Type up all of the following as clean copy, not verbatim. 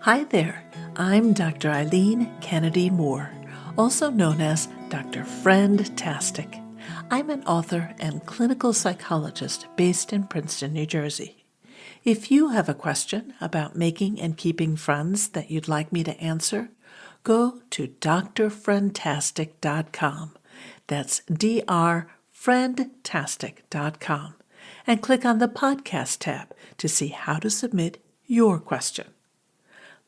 Hi there, I'm Dr. Eileen Kennedy Moore, also known as Dr. Friendtastic. I'm an author and clinical psychologist based in Princeton, New Jersey. If you have a question about making and keeping friends that you'd like me to answer, go to drfriendtastic.com. That's drfriendtastic.com and click on the podcast tab to see how to submit your question.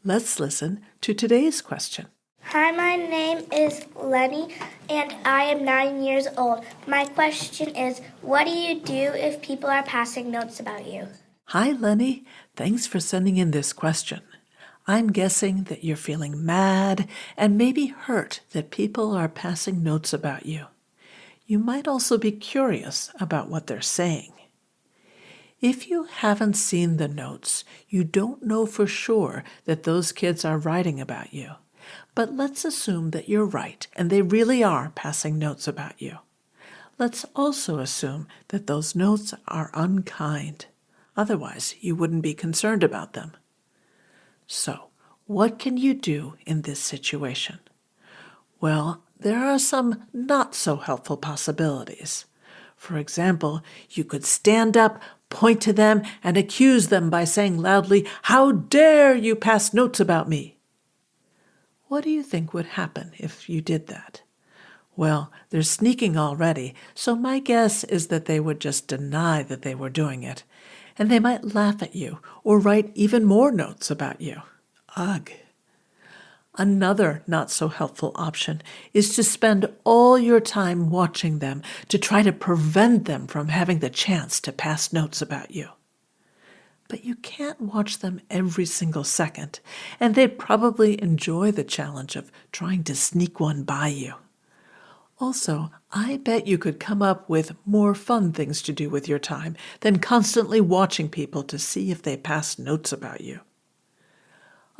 Let's listen to today's question. Hi, my name is Leni, and I am 9 years old. My question is, what do you do if people are passing notes about you? Hi, Leni. Thanks for sending in this question. I'm guessing that you're feeling mad and maybe hurt that people are passing notes about you. You might also be curious about what they're saying. If you haven't seen the notes, you don't know for sure that those kids are writing about you. But let's assume that you're right and they really are passing notes about you. Let's also assume that those notes are unkind. Otherwise, you wouldn't be concerned about them. So, what can you do in this situation? Well, there are some not so helpful possibilities. For example, you could stand up, point to them, and accuse them by saying loudly, "How dare you pass notes about me?" What do you think would happen if you did that? Well, they're sneaking already, so my guess is that they would just deny that they were doing it, and they might laugh at you or write even more notes about you. Ugh. Another not-so-helpful option is to spend all your time watching them to try to prevent them from having the chance to pass notes about you. But you can't watch them every single second, and they'd probably enjoy the challenge of trying to sneak one by you. Also, I bet you could come up with more fun things to do with your time than constantly watching people to see if they pass notes about you.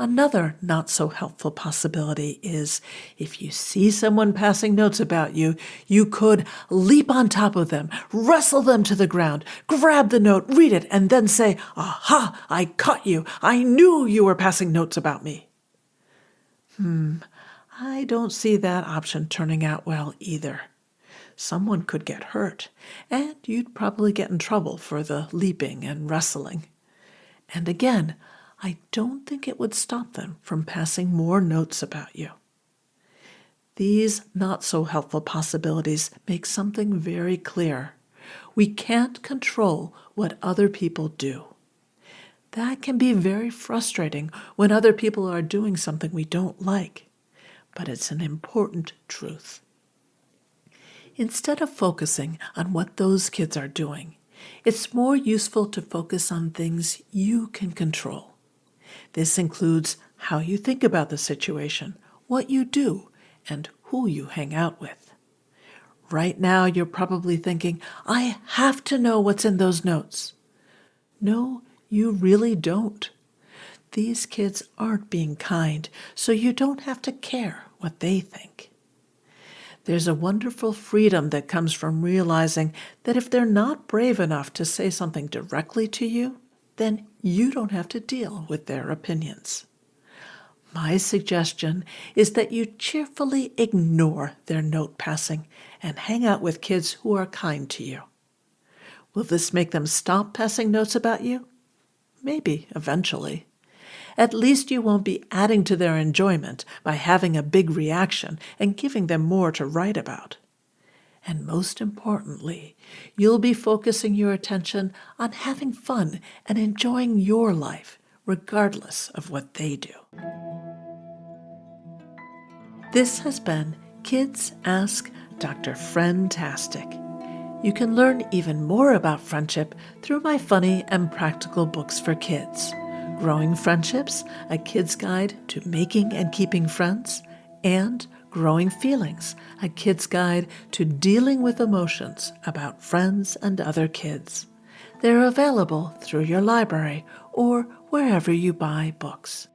Another not-so-helpful possibility is if you see someone passing notes about you, you could leap on top of them, wrestle them to the ground, grab the note, read it, and then say, "Aha! I caught you! I knew you were passing notes about me!" I don't see that option turning out well either. Someone could get hurt, and you'd probably get in trouble for the leaping and wrestling. And again, I don't think it would stop them from passing more notes about you. These not-so-helpful possibilities make something very clear. We can't control what other people do. That can be very frustrating when other people are doing something we don't like, but it's an important truth. Instead of focusing on what those kids are doing, it's more useful to focus on things you can control. This includes how you think about the situation, what you do, and who you hang out with. Right now, you're probably thinking, "I have to know what's in those notes." No, you really don't. These kids aren't being kind, so you don't have to care what they think. There's a wonderful freedom that comes from realizing that if they're not brave enough to say something directly to you, then you don't have to deal with their opinions. My suggestion is that you cheerfully ignore their note passing and hang out with kids who are kind to you. Will this make them stop passing notes about you? Maybe, eventually. At least you won't be adding to their enjoyment by having a big reaction and giving them more to write about. And most importantly, you'll be focusing your attention on having fun and enjoying your life, regardless of what they do. This has been Kids Ask Dr. Friendtastic. You can learn even more about friendship through my funny and practical books for kids, Growing Friendships, a kid's guide to making and keeping friends, and Growing Feelings, a kid's guide to dealing with emotions about friends and other kids. They're available through your library or wherever you buy books.